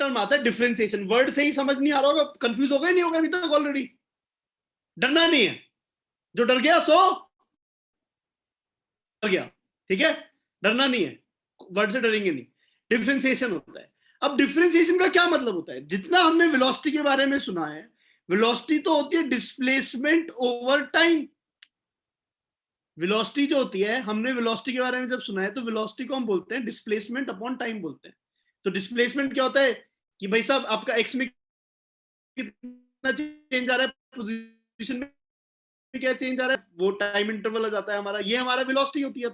Term आता है differentiation. Word से ही समझ नहीं आ रहा होगा, कंफ्यूज हो गए नहीं होगा अभी तक ऑलरेडी? डरना नहीं है, जो डर गया सो डर गया, ठीक है, डरना नहीं है, वर्ड से डरेंगे नहीं। डिफरेंशिएशन होता है। अब डिफरेंशिएशन का क्या मतलब होता है? जितना हमने वेलोसिटी के बारे में सुना है, वेलोसिटी तो होती है डिस्प्लेसमेंट ओवर टाइम। वेलोसिटी जो होती है, हमने वेलोसिटी के बारे में जब सुना है तो वेलोसिटी को हम बोलते हैं डिस्प्लेसमेंट अपॉन टाइम बोलते हैं। तो डिस्प्लेसमेंट क्या होता है कि भाई साहब आपका एक्स में कितना चेंज आ रहा है, पोजीशन में क्या चेंज आ रहा है, वो टाइम इंटरवल आ जाता है हमारा, ये हमारा वेलोसिटी होती है।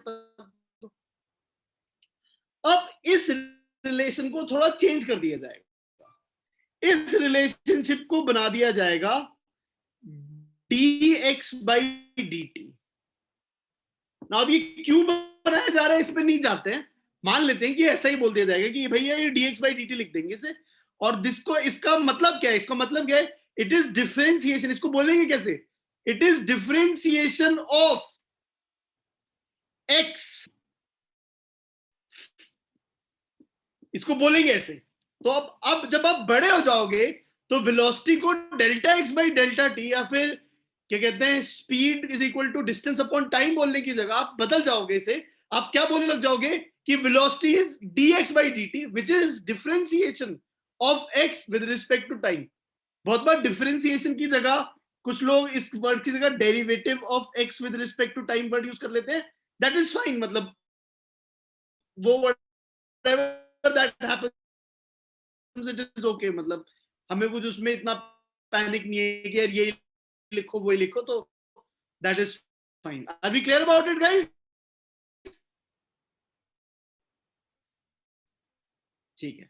अब इस रिलेशन को थोड़ा चेंज कर दिया जाएगा, इस रिलेशनशिप को बना दिया जाएगा dx by dt। ना अब ये क्यों बनाया जा रहा है इस पे नहीं जाते हैं, मान लेते हैं कि ऐसा ही बोल दिया जाएगा कि भैया ये dx by dt लिख देंगे इसे, और जिसको इसका मतलब क्या है, इसका मतलब क्या है, इट इज डिफरेंशिएशन। इसको बोलेंगे कैसे? It is differentiation of x, इसको बोलेंगे ऐसे। तो अब जब आप बड़े हो जाओगे तो वेलोसिटी को delta x by delta t, या फिर क्या कहते हैं speed is equal to distance upon time बोलने की जगह आप बदल जाओगे इसे, आप क्या बोलने लग जाओगे कि velocity is dx by dt which is differentiation of x with respect to time. बहुत बार डिफरेंशिएशन की जगह कुछ लोग इस वर्ड की जगह derivative of x with respect to time word use कर लेते हैं, दैट इज फाइन, मतलब वो whatever that happens it is okay, मतलब हमें कुछ उसमें इतना पैनिक नहीं है कि यार ये लिखो वही लिखो, तो that is fine. Are we clear about it guys? ठीक है,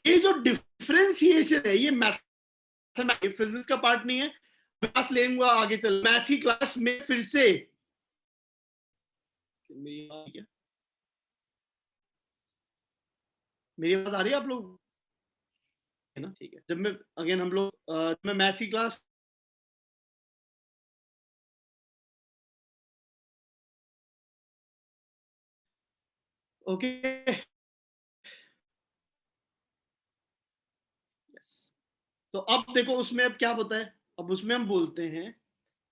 ये जो डिफरेंशिएशन है ये मैथमेटिक्स फिजिक्स का पार्ट नहीं है, क्लास लेंगे आगे चल, मैथ की क्लास में फिर से मेरी बात आ रही है आप लोग है ना? ठीक है, जब मैं अगेन हम लोग मैं मैथ की क्लास ओके तो अब देखो उसमें अब क्या होता है, अब उसमें हम बोलते हैं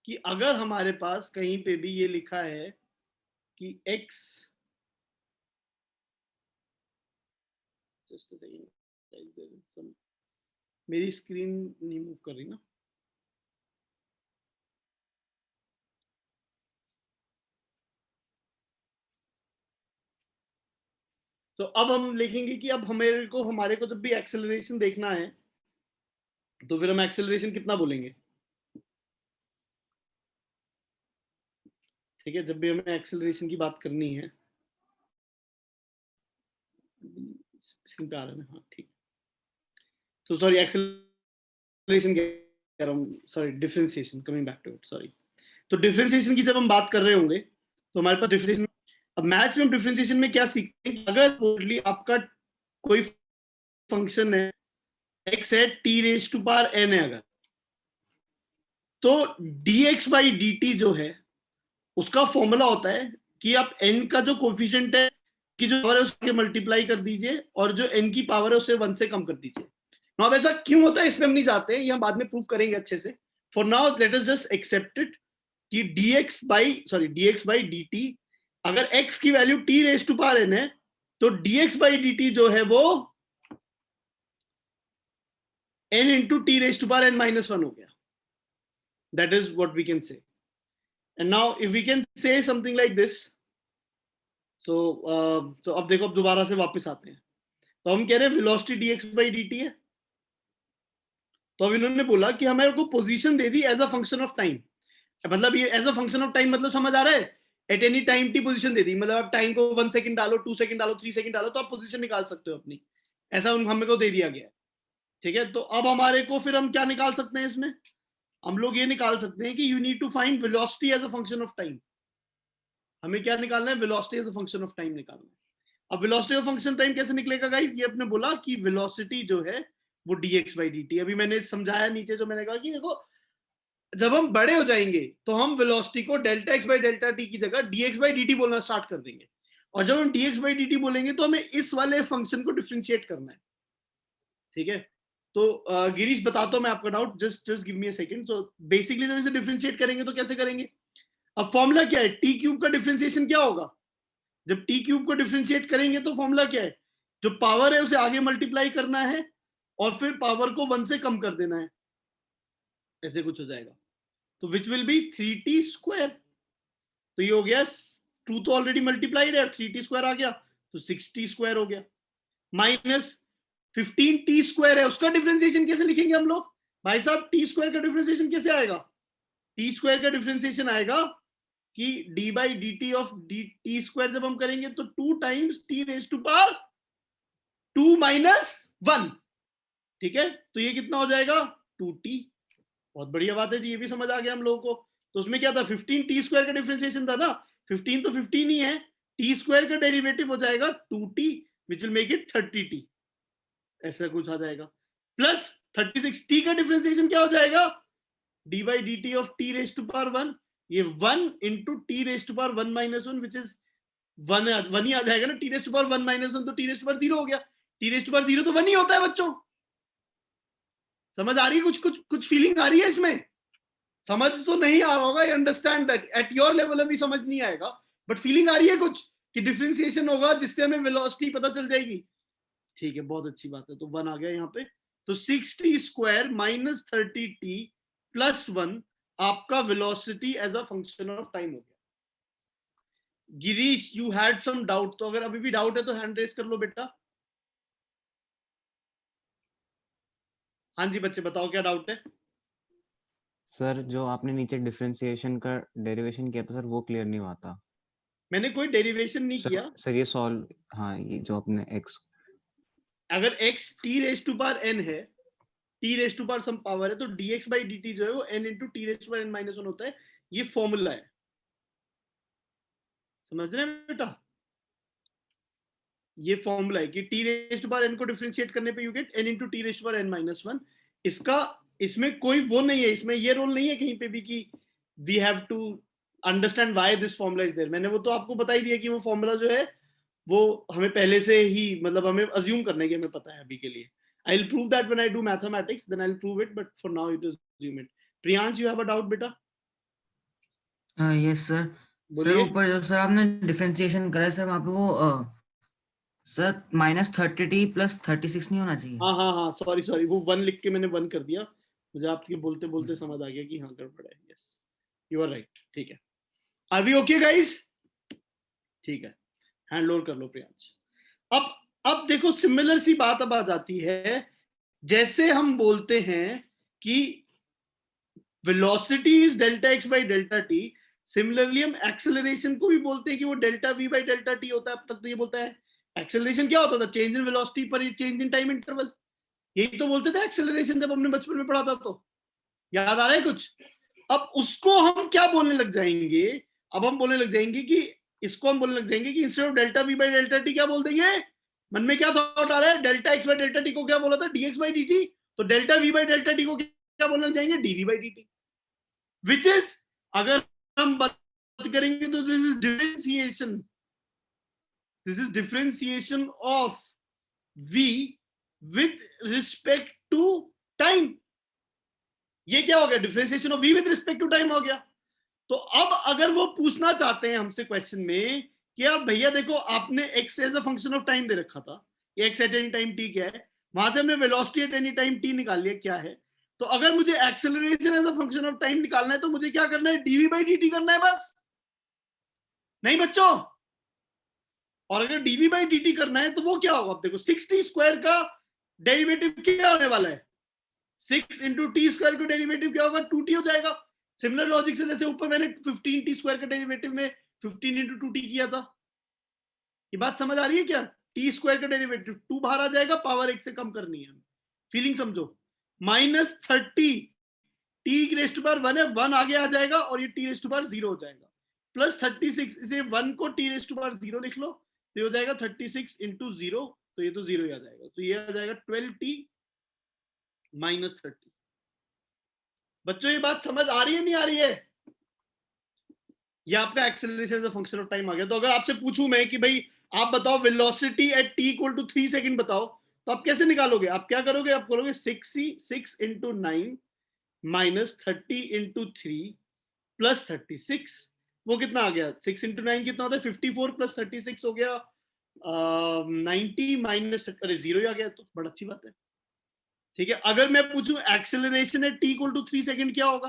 कि अगर हमारे पास कहीं पे भी ये लिखा है कि x, जस्ट सेकंड, मेरी स्क्रीन नहीं मूव कर रही ना, तो अब हम लिखेंगे कि अब हमारे को जब भी एक्सेलरेशन देखना है तो फिर हम एक्सेलरेशन कितना बोलेंगे, ठीक है, जब भी हमें एक्सेलरेशन की बात करनी है, पे आ रहा है ना, हाँ ठीक, तो सॉरी एक्सेलरेशन कह रहा हूँ, sorry differentiation, coming back to it, sorry. तो डिफरेंशिएशन की जब हम बात कर रहे होंगे तो हमारे पास डिफरेंशिएशन, अब मैथ्स में डिफरेंशिएशन में क्या सीखते हैं, अगर आपका कोई फंक्शन है x है t raise to power n है अगर, तो dx बाई dt जो है उसका फॉर्मूला होता है कि आप n का जो कोफिशिएंट है की जो पावर है उसके मल्टीप्लाई कर दीजिए और जो n की पावर है उसे 1 से कम कर दीजिए। नाउ ऐसा क्यों होता है इसमें हम नहीं जाते, ये हम बाद में प्रूव करेंगे अच्छे से। For now let us just accept it कि dx बाई dt, अगर x की value t raise to power n है तो dx बाई dt जो है वो n into t raise to power n minus 1 हो गया। That is what we can say. And now if we can say something like this, so तो अब देखो, अब दोबारा से वापस आते हैं, तो हम कह रहे हैं वेलोसिटी dx by dt है, तो अब इन्होंने बोला कि हमें को पोजीशन दे दी as a function of time, मतलब ये as a function of time मतलब समझ आ रहा है, at any time t position दे दी, मतलब आप टाइम को 1 सेकंड डालो, 2 सेकंड डालो, 3 सेकंड डालो तो आप पोजीशन निकाल सकते हो अपनी, ऐसा हमें को दे दिया गया है, ठीक है। तो अब हमारे को फिर हम क्या निकाल सकते हैं इसमें, हम लोग ये निकाल सकते हैं कि you need to find velocity as a function of time. हमें क्या निकालना है, velocity as a function of time निकालना है। अब वेलोसिटी ऑफ फंक्शन टाइम कैसे निकलेगा गाइस, ये अपने बोला कि वेलोसिटी जो है वो dx by dt, अभी मैंने समझाया नीचे जो मैंने कहा कि देखो जब हम बड़े हो जाएंगे तो हम वेलोसिटी को delta x by delta t की जगह dx by dt बोलना स्टार्ट कर देंगे, और जब हम dx by dt बोलेंगे तो हमें इस वाले फंक्शन को डिफरेंशिएट करना है, ठीक है, तो गिरीश बताता हूं मैं आपका doubt, just give me a second. So basically जब इसे डिफरेंशिएट करेंगे तो कैसे करेंगे? अब फॉर्मूला क्या है? टी क्यूब का डिफरेंशिएशन क्या होगा? जब टी क्यूब को डिफरेंशिएट करेंगे तो फॉर्मूला क्या है? जो पावर है उसे आगे मल्टीप्लाई करना है और फिर पावर को 1 से कम कर देना है, ऐसे कुछ हो जाएगा। तो विच विल बी 3t²। तो ये हो गया, 2 तो ऑलरेडी मल्टीप्लाइड है, 3t² आ गया, तो 6t² हो गया। माइनस 15t² है, उसका डिफरेंशिएशन कैसे लिखेंगे हम लोग भाई साहब? t² का डिफरेंशिएशन कैसे आएगा? t² का डिफरेंशिएशन आएगा कि d by d t of d t² जब हम करेंगे तो 2 times t raise to power 2 minus 1। ठीक है, तो ये कितना हो जाएगा? 2t। बहुत बढ़िया बात है जी, ये भी समझ आ गया हम लोगों को। तो उसमें क्या था? 15t² का डिफरेंशिएशन था ना, 15 तो 15 ही है, t² का डेरिवेटिव हो जाएगा 2t which will make it 30t, ऐसा कुछ आ जाएगा। प्लस 36t का डिफरेंशिएशन क्या हो जाएगा? D by d t of t raise to power 1, ये 1 into t raise to power 1 minus 1 which is 1 ही आ जाएगा ना। T raise to power 1 minus 1 तो टी रेज टू पावर 0 हो गया। टी रेज टू पावर 0 तो 1 ही होता है बच्चों। समझ आ रही है? कुछ फीलिंग आ रही है इसमें? समझ तो नहीं आ रहा होगा, understand that at your level अभी समझ नहीं आएगा, बट फीलिंग आ रही है कुछ कि डिफरेंशिएशन होगा जिससे हमें वेलोसिटी पता चल जाएगी। ठीक है, बहुत अच्छी बात है। तो 1 आ गया यहाँ पे, तो 6t² माइनस 30t प्लस 1 आपका velocity as a function of time हो गया। Girish, you had some doubt, तो अगर अभी भी डाउट है तो हैंड रेज कर लो बेटा। हाँ जी बच्चे, बताओ क्या डाउट है? सर जो आपने नीचे डिफरेंशिएशन का डेरिवेशन किया था सर, वो क्लियर नहीं हुआ था मैंने कोई डेरिवेशन नहीं सर। किया। सर ये सॉल्व, हाँ ये जो आपने x, अगर x t raise to power n है, t raise to power some power है, तो dx बाई dt जो है वो n into t raise to power n minus 1 होता है। ये फॉर्मूला है, समझ रहे हैं बेटा? ये फॉर्मूला है कि t raise to power n को डिफरेंशिएट करने पे you get n into t raise to power n minus 1। इसका, इसमें कोई वो नहीं है, इसमें ये रोल नहीं है कहीं पे भी कि we have to understand why this formula is there. मैंने वो तो आपको बता ही दिया कि वो फॉर्मूला जो है वो हमें पहले से ही, मतलब हमें अज्यूम करने की हमें पता है अभी के लिए। I will prove that when I do mathematics, then I will prove it, but for now it is assume it. Priyansh, you have a doubt बेटा? Yes sir. सर बोलिए। ऊपर जो सर आपने डिफरेंशिएशन करा है सर, वहाँ पे वो सर -30t प्लस 36 नहीं होना चाहिए? हाँ हाँ हाँ, सॉरी सॉरी, वो 1 लिख के मैंने 1 कर दिया, मुझे आपके बोलते बोलते समझ आ गया कि हाँ गड़बड़ है। Yes, you are right. ठीक है, आर वी ओके गाइस? ठीक है, हैंड लोड कर लो प्रियांश। अब देखो, सिमिलर सी बात अब आ जाती है, जैसे हम बोलते हैं कि velocity is delta x by delta T, similarly हम एक्सेलरेशन को भी बोलते हैं कि वो delta v by delta T होता है। अब तक तो ये बोलता है एक्सेलरेशन क्या होता था? चेंज इन वेलोसिटी पर चेंज इन टाइम इंटरवल, यही तो बोलते थे एक्सेलरेशन जब हमने बचपन में पढ़ा था। तो याद आ रहा है कुछ? अब उसको हम क्या बोलने लग जाएंगे? अब हम बोलने लग जाएंगे कि इसको हम बोलने लग जाएंगे कि instead of delta v by delta T क्या बोल देंगे? मन में क्या थॉट आ रहा है? Delta x by delta t को क्या बोला था? D x by d t. तो delta v by delta t को क्या बोलने लग जाएंगे? D v by d t, which is, अगर हम बात करेंगे तो this is differentiation, this is differentiation of v with respect to time। ये क्या हो गया? Differentiation of v with respect to time हो गया। तो अब अगर वो पूछना चाहते हैं हमसे क्वेश्चन में कि यार भैया देखो, आपने x as a function of time दे रखा था, x at any time t क्या है, वहां से हमने velocity at any time t निकाल लिया क्या है, तो अगर मुझे acceleration as a function of time निकालना है तो मुझे क्या करना है? dv बाई dt करना है बस, नहीं बच्चों? और अगर dv बाई dt करना है तो वो क्या होगा? अब देखो, 6t² का डेरिवेटिव क्या होने वाला है? 6 इंटू टी स्क्वायर का डेरिवेटिव क्या होगा? 2t हो जाएगा। सिमिलर लॉजिक से जैसे ऊपर मैंने 15t² का डेरिवेटिव में 15 इंटू 2t किया था। ये बात समझ आ रही है क्या? t² का डेरिवेटिव 2 बाहर आ जाएगा, पावर 1 से कम करनी है, फीलिंग समझो। -30 t रेज टू पावर 1 है, 1 आगे आ जाएगा और ये t रेज टू पावर 0 हो जाएगा। प्लस 36, इसे 1 को t रेज टू पावर 0 लिख लो, तो ये हो जाएगा 36 इंटू 0, तो ये तो 0 ही आ जाएगा, तो ये आ जाएगा 12t माइनस 30। बच्चों ये बात समझ आ रही है नहीं आ रही है? ये आपका acceleration as a function of time आ गया। तो अगर आपसे पूछूं मैं कि भाई आप बताओ velocity at t equal to 3 second बताओ, तो आप कैसे निकालोगे? आप क्या करोगे? आप करोगे 6 into 9 minus 30 into 3 plus 36, वो कितना आ गया? 6 into 9 कितना होता है? 54 plus 36 हो गया 90 माइनस, अरे 0 आ गया, तो बड़ा अच्छी बात है। ठीक है, अगर मैं पूछूं acceleration at t equal to 3 second क्या होगा,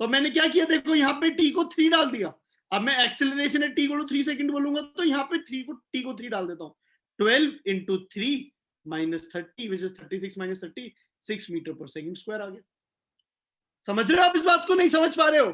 तो मैंने क्या किया, देखो यहाँ पे t को 3 डाल दिया। अब मैं acceleration at t equal to 3 second बोलूंगा तो यहाँ पे t को 3 डाल देता हूँ। 12 into 3 minus 30 which is 36 minus 30, 6 metre पर सेकंड स्क्वायर आ गया। समझ रहे हो आप इस बात को? नहीं समझ पा रहे हो?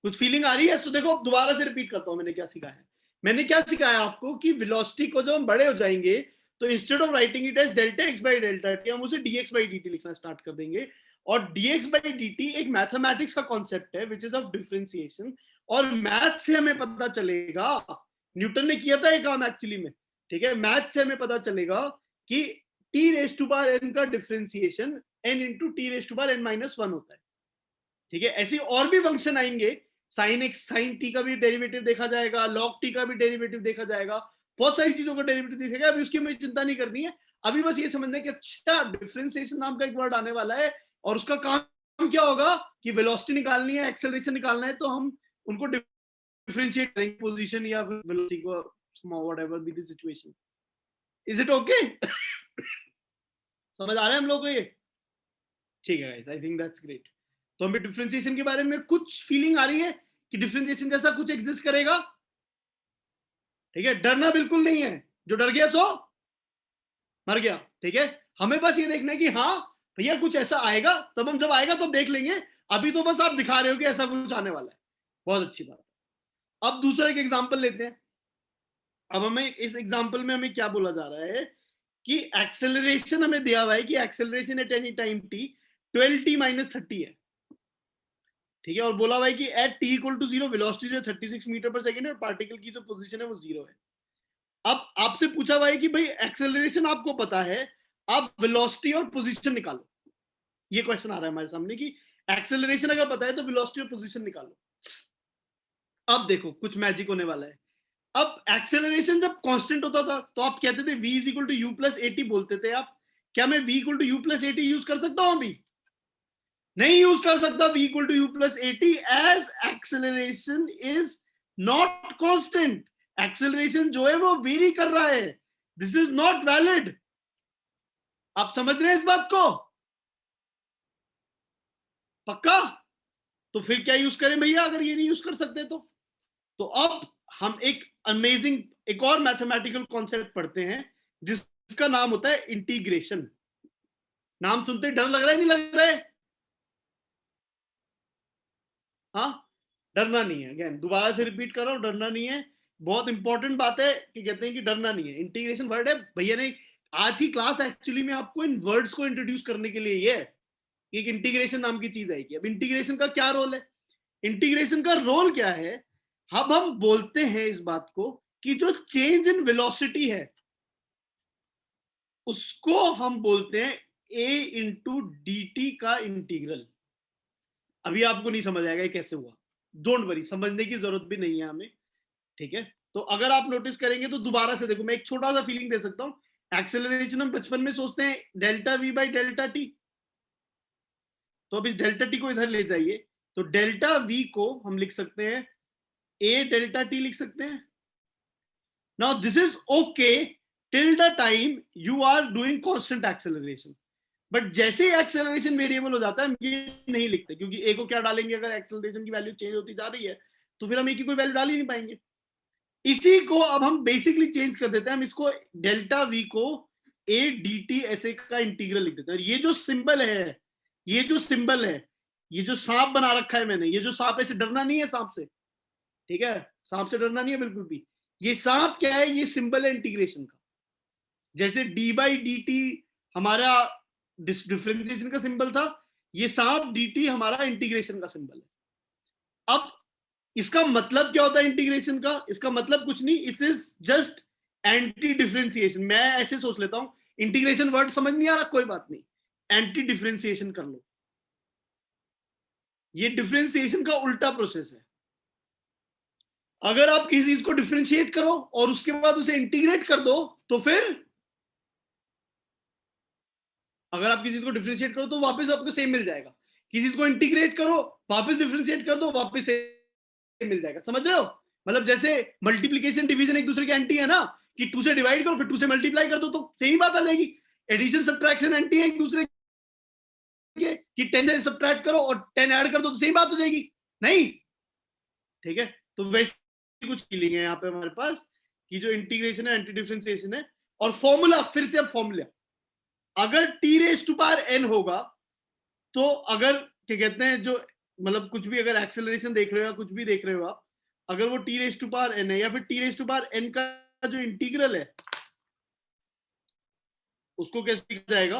कुछ फीलिंग आ रही है? तो देखो दोबारा से रिपीट करता हूं मैंने क्या सिखाया है। मैंने क्या सिखाया आपको कि वेलोसिटी को जब हम बड़े हो जाएंगे तो instead of writing it as delta x by delta t, हम उसे dx बाई dt लिखना स्टार्ट कर देंगे। और dx बाई dt एक मैथमेटिक्स का कॉन्सेप्ट है विच इज ऑफ डिफरेंशिएशन, और मैथ से हमें पता चलेगा, न्यूटन ने किया था ये काम एक्चुअली में, ठीक है, मैथ से हमें पता चलेगा कि t raise to power n का differentiation n into t raise to power n minus 1 होता है। ठीक है, ऐसी और भी फंक्शन आएंगे, साइन एक्स साइन टी का भी डेरिवेटिव देखा जाएगा, लॉग टी का भी डेरिवेटिव देखा जाएगा, बहुत सारी चीजों का डेरिवेटिव दिखेगा। अभी उसकी हमें चिंता नहीं करनी है, अभी बस ये समझना है कि अच्छा डिफरेंशिएशन नाम का एक वर्ड आने वाला है और उसका काम क्या होगा कि वेलोसिटी निकालनी है, एक्सेलरेशन निकालना है, तो हम उनको डिफरेंशिएट करेंगे पोजीशन या फिर वेलोसिटी को, whatever be the situation. Is it okay? समझ आ रहा है हम लोग को ये? ठीक है guys, I think that's great. तो हमें डिफरेंशिएशन के बारे में कुछ फीलिंग आ रही है कि डिफरेंशिएशन जैसा कुछ एग्जिस्ट करेगा? ठीक है, डरना बिल्कुल नहीं है, जो डर गया सो मर गया। ठीक है, हमें बस ये देखना है कि हाँ भैया कुछ ऐसा आएगा, तब हम जब आएगा तब देख लेंगे, अभी तो बस आप दिखा रहे हो कि ऐसा कुछ आने वाला है। बहुत अच्छी बात। अब दूसरा एक एग्जांपल लेते हैं। अब हमें इस एग्जांपल में हमें क्या बोला जा रहा है कि एक्सेलरेशन हमें दिया हुआ है कि acceleration at any time t 12t minus 30 है। ठीक है, और बोला हुआ है कि at t equal to 0 velocity जो 36 मीटर पर सेकंड है और पार्टिकल की जो पोजीशन है वो 0 है। अब आपसे पूछा हुआ है कि भाई एक्सेलरेशन आपको पता है, आप वेलोसिटी और पोजीशन निकालो। ये क्वेश्चन आ रहा है हमारे सामने कि एक्सेलरेशन अगर पता है तो वेलोसिटी और पोजीशन निकालो। अब देखो कुछ मैजिक होने वाला है। अब एक्सेलरेशन जब कांस्टेंट होता था तो आप कहते थे v is equal to u plus at बोलते थे आप। क्या मैं v equal to u plus at use कर सकता हूं? अभी नहीं यूज कर सकता v equal to u plus at, as acceleration is not constant. Acceleration जो है वो वेरी कर रहा है, दिस इज नॉट वैलिड। आप समझ रहे हैं इस बात को? पक्का? तो फिर क्या यूज करें भैया अगर ये नहीं यूज कर सकते तो अब हम एक अमेजिंग एक और मैथमेटिकल कॉन्सेप्ट पढ़ते हैं जिसका नाम होता है इंटीग्रेशन। नाम सुनते डर लग रहा है, नहीं लग रहा है? हाँ, डरना नहीं है। अगेन दोबारा से रिपीट कर रहा हूं, डरना नहीं है। बहुत इंपॉर्टेंट बात है कि कहते हैं कि डरना नहीं है। इंटीग्रेशन वर्ड है भैया ने आज ही क्लास एक्चुअली में आपको इन वर्ड्स को इंट्रोड्यूस करने के लिए ये है कि एक इंटीग्रेशन नाम की चीज आएगी। अब इंटीग्रेशन का क्या रोल है? इंटीग्रेशन का रोल क्या है? अब हम बोलते हैं इस बात को कि जो चेंज इन वेलोसिटी है उसको हम बोलते हैं a इंटू dt का इंटीग्रल। अभी आपको नहीं समझ आएगा ये कैसे हुआ, डोंट वरी, समझने की जरूरत भी नहीं है हमें। ठीक है, तो अगर आप नोटिस करेंगे तो दोबारा से देखो, मैं एक छोटा सा फीलिंग दे सकता हूं। एक्सेलरेशन हम बचपन में सोचते हैं delta v by delta T, तो अब इस डेल्टा टी को इधर ले जाइए, तो डेल्टा v को हम लिख सकते हैं a डेल्टा t लिख सकते हैं। Now this is okay till the time you are doing constant acceleration, but जैसे ही एक्सेलरेशन वेरिएबल हो जाता है हम ये नहीं लिखते, क्योंकि a को क्या डालेंगे, अगर एक्सेलरेशन की वैल्यू चेंज होती जा रही है तो फिर हम a की कोई वैल्यू डाल ही नहीं पाएंगे। इसी को अब हम बेसिकली चेंज कर देते हैं, हम इसको डेल्टा v को a dt ऐसे का इंटीग्रल लिख देते हैं। ये जो सिंबल है, ये जो सिंबल है, ये जो सांप बना रखा है मैंने, ये जो सांप, ऐसे डरना नहीं है सांप से, ठीक है, सांप से डरना नहीं है बिल्कुल भी। ये सांप क्या है? ये सिंबल है इंटीग्रेशन का। जैसे d बाई डी टी हमारा डिफरेंशिएशन का सिंबल था, ये सांप dt हमारा इंटीग्रेशन का सिंबल है। अब इसका मतलब क्या होता है इंटीग्रेशन का? इसका मतलब कुछ नहीं, it is just anti differentiation. मैं ऐसे सोच लेता हूं, इंटीग्रेशन वर्ड समझ नहीं आ रहा, कोई बात नहीं, एंटी डिफरेंशिएशन कर लो। ये डिफरेंशिएशन का उल्टा प्रोसेस है। अगर आप किसी चीज को डिफरेंशिएट करो और उसके बाद उसे इंटीग्रेट कर दो तो फिर अगर आप किसी चीज को डिफरेंशिएट करो तो वापस आपको सेम मिल जाएगा, किसी चीज को इंटीग्रेट करो वापस डिफरेंशिएट कर दो वापस सेम मिल जाएगा। समझ रहे हो? मतलब जैसे मल्टीप्लीकेशन डिवीजन एक दूसरे के एंटी है ना, कि 2 से डिवाइड करो फिर 2 से मल्टीप्लाई कर दो तो सेम ही बात आ जाएगी। एडिशन सब्ट्रैक्शन एंटी है एक दूसरे के, कि 10 से सब्ट्रैक्ट करो और 10 ऐड कर दो तो सेम बात हो जाएगी, नहीं? ठीक है, तो वैसे कुछ फीलिंग है यहाँ पे हमारे पास कि जो इंटीग्रेशन है एंटी डिफरेंशिएशन है। और फॉर्मूला फिर से, अब फॉर्मूला अगर t raise to power n होगा तो अगर क्या कहते हैं जो मतलब कुछ भी अगर एक्सेलरेशन देख रहे हो या कुछ भी देख रहे हो आप, अगर वो t raise to power n है या फिर t raise to power n का जो इंटीग्रल है उसको कैसे लिखा जाएगा?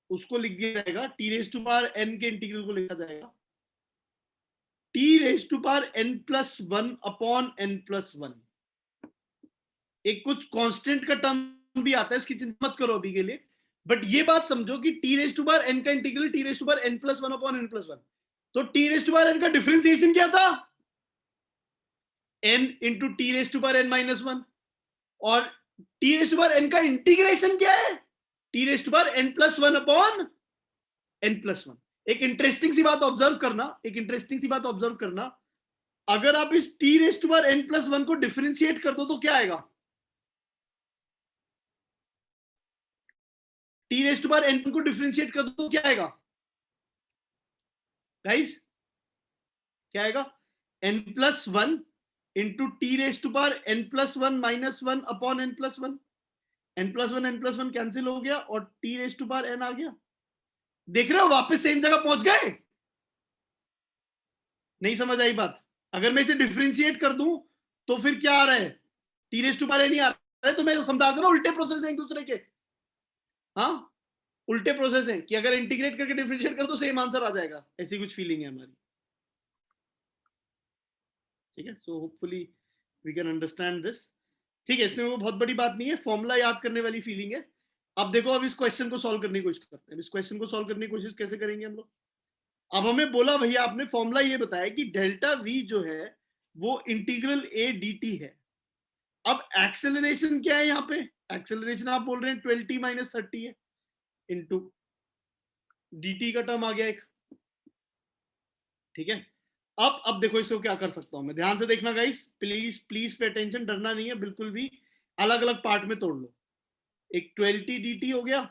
उसको लिख दिया जाएगा t raise to power n के इंटीग्रल को लिखा जाएगा t raise to power n plus 1 upon n plus 1। एक कुछ कांस्टेंट का टर्म भी आता है, इसकी चिंता मत करो अभी के लिए, बट ये बात समझो कि t raise to power n का integral t raise to power n plus 1 upon n plus 1। तो t raise to power n का डिफरेंशिएशन क्या था? n into t raise to power n minus 1। और t raise to power n का integration क्या है? t raise to power n plus 1 upon n plus 1। एक interesting सी बात ऑब्जर्व करना, अगर आप इस t raise to power n plus 1 को डिफरेंशिएट कर दो तो क्या आएगा? t raise to power n को डिफरेंशिएट कर दो तो क्या आएगा गाइस? क्या आएगा? n plus 1 into t raise to power n plus 1 minus 1 upon n plus 1। n plus 1 cancel हो गया और t raise to power n आ गया। देख रहे हो वापस सेम जगह पहुंच गए? नहीं समझ आई बात? अगर मैं इसे डिफरेंशिएट कर दूं तो फिर क्या आ रहा है? T raise to power n ही आ रहा है। तो मैं समझा दो ना, उल्टे प्रोसेस है एक दूसरे के। हाँ, उल्टे प्रोसेस है कि अगर इंटीग्रेट करके डिफरेंशिएट कर दो सेम आंसर आ जाएगा, ऐसी कुछ फीलिंग है हमारी। ठीक है, so hopefully we can understand this. ठीक है, इसमें वो बहुत बड़ी बात नहीं है, फॉर्मूला याद करने वाली फीलिंग है। अब देखो, अब इस क्वेश्चन को सॉल्व करने की कोशिश करते हैं। इस क्वेश्चन को सॉल्व करने की कोशिश कैसे करेंगे हम लोग? अब हमें बोला भैया, आपने फॉर्मूला ये बताया कि डेल्टा वी जो है वो इंटीग्रल ए डी टी है। अब एक्सेलरेशन क्या है यहाँ पे? एक्सेलरेशन आप बोल रहे हैं 12t माइनस 30 है, इंटू dt का टर्म आ गया एक। ठीक है, अब देखो इसको क्या कर सकता हूं मैं, ध्यान से देखना guys, please please pay attention, डरना नहीं है बिल्कुल भी। अलग अलग पार्ट में तोड़ लो। एक 12t dt हो गया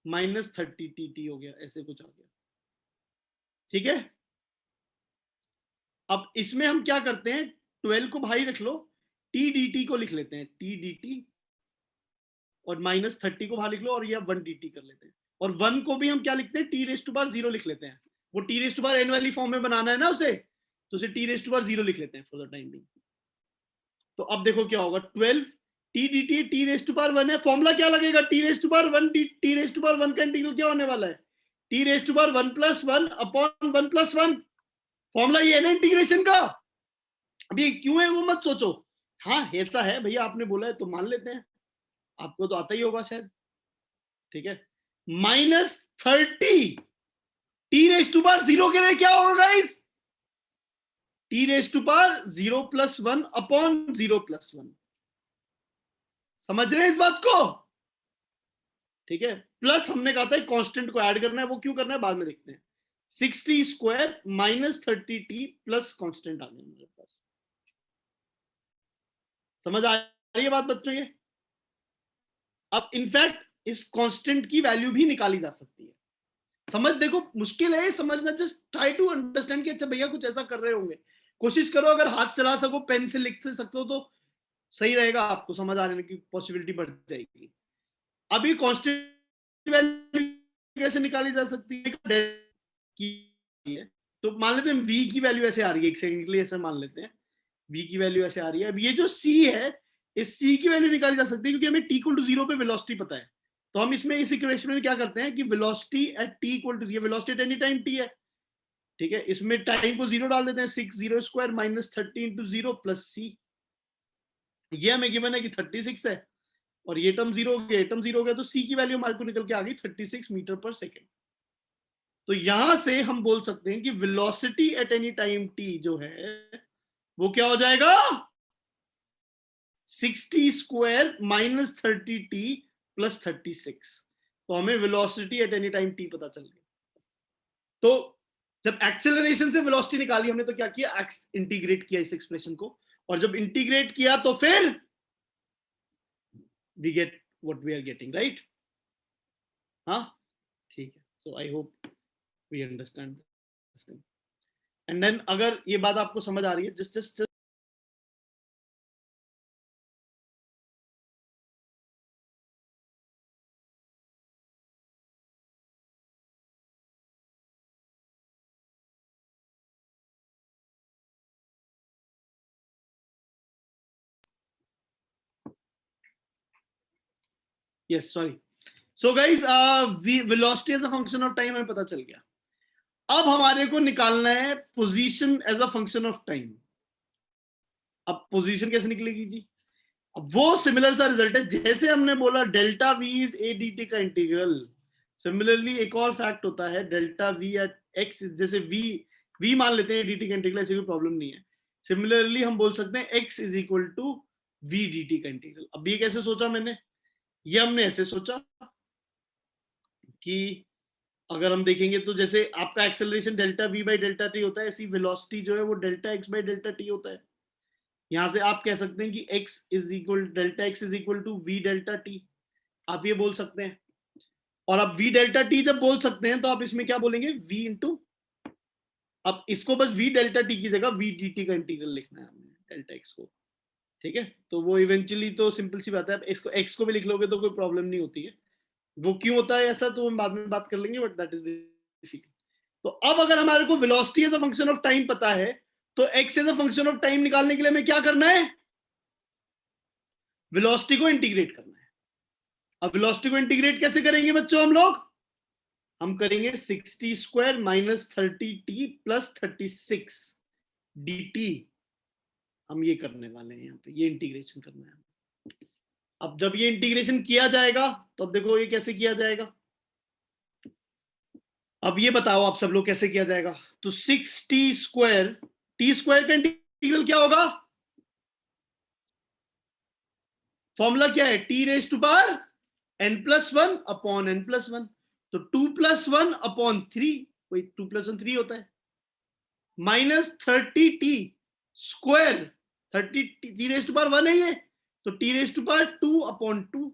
माइनस 30 tt हो गया, ऐसे कुछ आ गया। ठीक है, अब इसमें हम क्या करते हैं, 12 को भाई रख लो, t dt को लिख लेते हैं t dt, और माइनस 30 को बाहर लिख लो और ये 1 dt कर लेते हैं। और 1 को भी हम क्या लिखते हैं, t रेज टू पावर 0 लिख लेते हैं। वो t raise to power n वाली फॉर्म में बनाना है ना उसे, तो उसे t रेज टू पावर 0 लिख लेते हैं फॉर द टाइम बिंग। तो अब देखो क्या होगा, 12 t dt t raise to power 1 है, फॉर्मूला क्या लगेगा, t raise to power 1 t raise to power 1 का इंटीग्रल क्या होने वाला है, t raise to power 1 plus 1 upon 1 plus 1। Formula ये है ना इंटीग्रेशन का। अभी क्यों है वो मत सोचो, हाँ ऐसा है भैया आपने बोला है तो मान लेते हैं, आपको तो आता ही होगा शायद। ठीक है, minus 30 t raise to power 0 के लिए क्या होगा guys, t raise to power 0 plus 1 upon 0 plus 1। समझ रहे हैं इस बात को? ठीक है, प्लस हमने कहा था कांस्टेंट को ऐड करना है, वो क्यों करना है बाद में देखते हैं। 60 square minus 30t plus constant आ गया मेरे पास। समझ आ रही है बात बच्चों ये? अब इनफैक्ट इस कांस्टेंट की वैल्यू भी निकाली जा सकती है। समझ, देखो मुश्किल है समझना, जस्ट ट्राई टू अंडरस्टैंड कि अच्छा भैया कुछ ऐसा कर रहे होंगे। कोशिश करो अगर हाथ चला सको, पेन से लिख सकते हो तो सही रहेगा, आपको समझ आने की पॉसिबिलिटी बढ़ जाएगी। अभी कांस्टेंट वैल्यू कैसे निकाली जा सकती है, तो मान लेते हैं v की वैल्यू ऐसे आ रही है, एक सेकंड के लिए ऐसे मान लेते हैं v की वैल्यू ऐसे आ रही है। अब ये जो c है, इस c की वैल्यू निकाली जा सकती है क्योंकि हमें t इक्वल टू 0 पे वेलोसिटी पता है। तो हम इसमें इस इक्वेशन में क्या करते हैं कि velocity at t equal to, ये velocity at any time t है। ठीक है, इसमें टाइम को 0 डाल देते हैं, 6 0 square minus 30 into 0 plus c। ये हमें गिवन है कि 36 है, और ये टर्म 0 हो गया, टर्म 0 हो गया, तो c की वैल्यू हमारे को निकल के आ गई 36 मीटर पर सेकेंड। तो यहां से हम बोल सकते हैं कि velocity at any time t जो है वो क्या हो जाएगा, 60 स्क्वायर माइनस 30t प्लस 36। तो हमें velocity at any time t पता चल गया। तो जब एक्सेलरेशन से वेलोसिटी निकाली हमने तो क्या किया, इंटीग्रेट किया इस एक्सप्रेशन को, और जब इंटीग्रेट किया तो फिर we get what we are getting, right? हाँ ठीक है। So I hope we understand this thing. And then अगर ये बात आपको समझ आ रही है, just yes sorry. So guys velocity as a function of time हमें पता चल गया। अब हमारे को निकालना है position as a function of time. अब पोजीशन कैसे निकलेगी जी? अब वो सिमिलर सा रिजल्ट है जैसे हमने बोला delta we is A D t का इंटीग्रल। सिमिलरली एक और फैक्ट होता है डेल्टा वी एट एक्स, जैसे वी मान लेते हैं डी टी का इंटीग्रल, ऐसी कोई प्रॉब्लम नहीं है। सिमिलरली हम बोल सकते हैं x is equal to v d t का इंटीग्रल। अब ये कैसे सोचा मैंने? ये हमने ऐसे सोचा कि अगर हम देखेंगे तो जैसे आपका acceleration delta v by delta T होता है, ऐसी वेलोसिटी जो है वो delta x by delta T होता है। यहां से आप कह सकते हैं कि x is equal delta x is equal to v delta t, आप ये बोल सकते हैं। और अब वी डेल्टा टी जब बोल सकते हैं तो आप इसमें क्या बोलेंगे, v इंटू, अब इसको बस v डेल्टा टी की जगह v dt का इंटीग्रल लिखना है हमने डेल्टा x को, ठीक है? तो वो इवेंचुअली तो सिंपल सी बात है, आप इसको x को भी लिख लोगे तो कोई प्रॉब्लम नहीं होती है। वो क्यों होता है ऐसा तो हम बाद में बात कर लेंगे, बट दैट इज डिफिकल्ट। तो अब अगर हमारे को velocity as a function of time पता है तो x as a function of time निकालने के लिए हमें क्या करना है, वेलोसिटी को इंटीग्रेट करना है। अब वेलोसिटी को इंटीग्रेट कैसे करेंगे बच्चों? हम करेंगे 60 square minus 30t plus 36 dt। हम ये करने वाले हैं, यहाँ पे ये इंटीग्रेशन करना है। अब जब ये इंटीग्रेशन किया जाएगा तो अब देखो ये कैसे किया जाएगा। अब ये बताओ आप सब लोग कैसे किया जाएगा। तो 6t स्क्वायर, टी स्क्वायर का इंटीग्रल क्या होगा? फॉर्मूला क्या है? T raise to power n plus 1 upon n plus 1। तो 2 प्लस 1 अपॉन 3, वही 2 प्लस 1 3 होता है, minus 30t square, 30 t raise to power 1 है ये, तो t raise to power 2 upon 2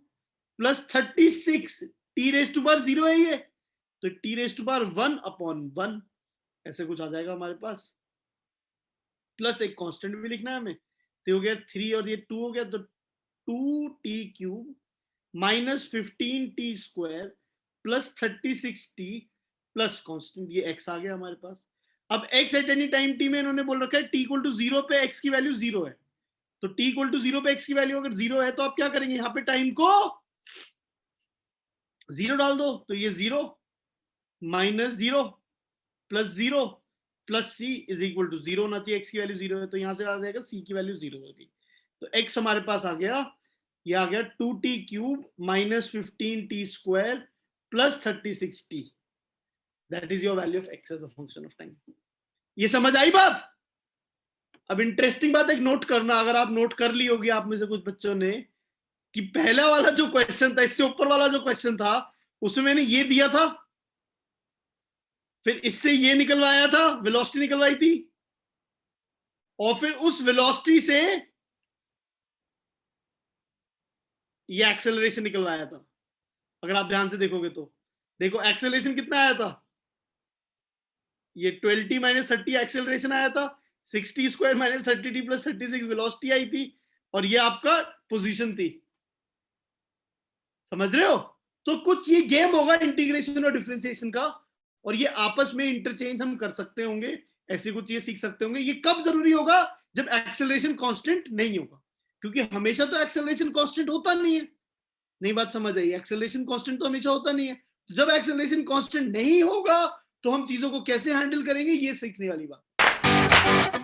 plus 36 t raise to power 0 है ये, तो t raise to power 1 upon 1, ऐसे कुछ आ जाएगा हमारे पास। प्लस एक कांस्टेंट भी लिखना है हमें, तो हो गया 3 और ये 2 हो गया, तो 2t cube minus 15t square plus 36t plus constant, ये x आ गया हमारे पास। अब x at any time t में इन्होंने बोल रखा है t इक्वल टू 0 पे x की वैल्यू 0 है, तो t इक्वल टू 0 पे x की वैल्यू अगर 0 है तो आप क्या करेंगे, यहाँ पे टाइम को 0 डाल दो, तो ये 0 minus 0 plus 0 plus c is equal to 0 होना चाहिए, x की वैल्यू 0 है, तो यहां से आ जाएगा c की वैल्यू 0 होगी। तो x हमारे पास आ गया, ये आ गया 2t cube minus 15t square plus 36t, that is your value of x as a function of time. ये समझ आई बात? अब इंटरेस्टिंग बात एक नोट करना, अगर आप नोट कर ली होगी आप में से कुछ बच्चों ने, कि पहला वाला जो क्वेश्चन था, इससे ऊपर वाला जो क्वेश्चन था, उसमें मैंने ये दिया था, फिर इससे ये निकलवाया था, वेलोसिटी निकलवाई थी, और फिर उस वेलोसिटी से ये एक्सेलरेशन निकलवाया था। अगर आप ध्यान से देखोगे तो देखो एक्सेलरेशन कितना आया था, ये 12t माइनस 30 एक्सेलरेशन आया था, 60 square minus 30t plus 36 velocity आई थी, और ये आपका पोजीशन थी। समझ रहे हो? तो कुछ ये गेम होगा इंटीग्रेशन और डिफरेंशिएशन का, और ये आपस में इंटरचेंज हम कर सकते होंगे, ऐसे कुछ ये सीख सकते होंगे। ये कब जरूरी होगा? जब एक्सेलरेशन कांस्टेंट नहीं होगा, क्योंकि हमेशा तो एक्सेलरेशन कांस्टेंट होता नहीं है। नहीं बात समझ आई? एक्सेलरेशन कांस्टेंट तो हमेशा होता नहीं है। जब एक्सेलरेशन कांस्टेंट नहीं होगा तो हम चीजों को कैसे हैंडल करेंगे, ये सीखने वाली बात।